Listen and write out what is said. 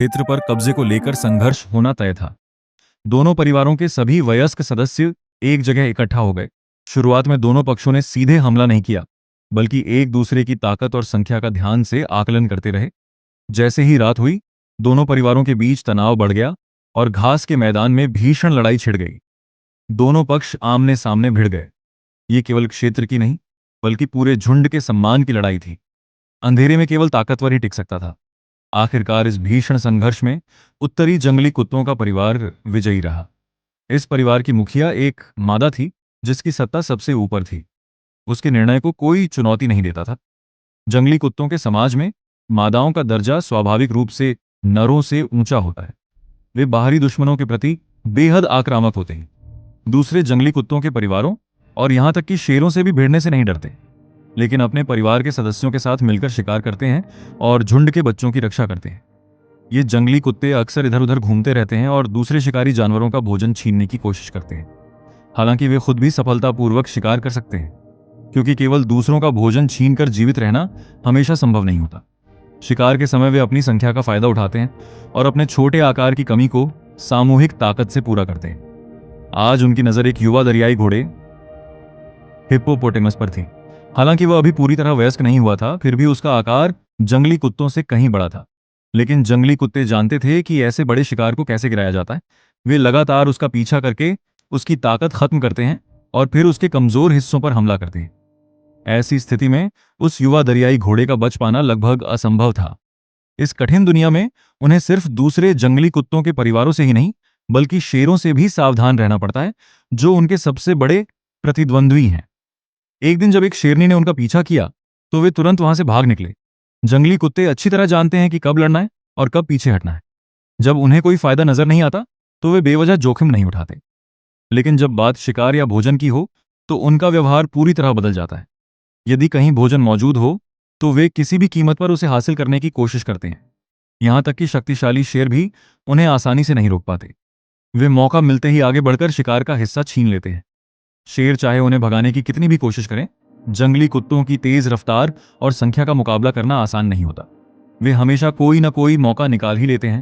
क्षेत्र पर कब्जे को लेकर संघर्ष होना तय था। दोनों परिवारों के सभी वयस्क सदस्य एक जगह इकट्ठा हो गए। शुरुआत में दोनों पक्षों ने सीधे हमला नहीं किया, बल्कि एक दूसरे की ताकत और संख्या का ध्यान से आकलन करते रहे। जैसे ही रात हुई, दोनों परिवारों के बीच तनाव बढ़ गया और घास के मैदान में भीषण लड़ाई छिड़ गई। दोनों पक्ष आमने सामने भिड़ गए। ये केवल क्षेत्र की नहीं, बल्कि पूरे झुंड के सम्मान की लड़ाई थी। अंधेरे में केवल ताकतवर ही टिक सकता था। आखिरकार इस भीषण संघर्ष में उत्तरी जंगली कुत्तों का परिवार विजयी रहा। इस परिवार की मुखिया एक मादा थी, जिसकी सत्ता सबसे ऊपर थी। उसके निर्णय को कोई चुनौती नहीं देता था। जंगली कुत्तों के समाज में मादाओं का दर्जा स्वाभाविक रूप से नरों से ऊंचा होता है। वे बाहरी दुश्मनों के प्रति बेहद आक्रामक होते हैं। दूसरे जंगली कुत्तों के परिवारों और यहां तक कि शेरों से भी भिड़ने से नहीं डरते, लेकिन अपने परिवार के सदस्यों के साथ मिलकर शिकार करते हैं और झुंड के बच्चों की रक्षा करते हैं। ये जंगली कुत्ते अक्सर इधर उधर घूमते रहते हैं और दूसरे शिकारी जानवरों का भोजन छीनने की कोशिश करते हैं। हालांकि वे खुद भी सफलतापूर्वक शिकार कर सकते हैं, क्योंकि केवल दूसरों का भोजन छीनकर जीवित रहना हमेशा संभव नहीं होता। शिकार के समय वे अपनी संख्या का फायदा उठाते हैं और अपने छोटे आकार की कमी को सामूहिक ताकत से पूरा करते हैं। आज उनकी नजर एक युवा दरियाई घोड़े हिप्पोपोटेमस पर थी। हालांकि वह अभी पूरी तरह वयस्क नहीं हुआ था, फिर भी उसका आकार जंगली कुत्तों से कहीं बड़ा था। लेकिन जंगली कुत्ते जानते थे कि ऐसे बड़े शिकार को कैसे गिराया जाता है। वे लगातार उसका पीछा करके उसकी ताकत खत्म करते हैं और फिर उसके कमजोर हिस्सों पर हमला करते हैं। ऐसी स्थिति में उस युवा दरियाई घोड़े का बच पाना लगभग असंभव था। इस कठिन दुनिया में उन्हें सिर्फ दूसरे जंगली कुत्तों के परिवारों से ही नहीं, बल्कि शेरों से भी सावधान रहना पड़ता है, जो उनके सबसे बड़े प्रतिद्वंद्वी हैं। एक दिन जब एक शेरनी ने उनका पीछा किया, तो वे तुरंत वहां से भाग निकले। जंगली कुत्ते अच्छी तरह जानते हैं कि कब लड़ना है और कब पीछे हटना है। जब उन्हें कोई फायदा नजर नहीं आता, तो वे बेवजह जोखिम नहीं उठाते। लेकिन जब बात शिकार या भोजन की हो, तो उनका व्यवहार पूरी तरह बदल जाता है। यदि कहीं भोजन मौजूद हो, तो वे किसी भी कीमत पर उसे हासिल करने की कोशिश करते हैं। यहां तक कि शक्तिशाली शेर भी उन्हें आसानी से नहीं रोक पाते। वे मौका मिलते ही आगे बढ़कर शिकार का हिस्सा छीन लेते हैं। शेर चाहे उन्हें भगाने की कितनी भी कोशिश करें, जंगली कुत्तों की तेज रफ्तार और संख्या का मुकाबला करना आसान नहीं होता। वे हमेशा कोई ना कोई मौका निकाल ही लेते हैं,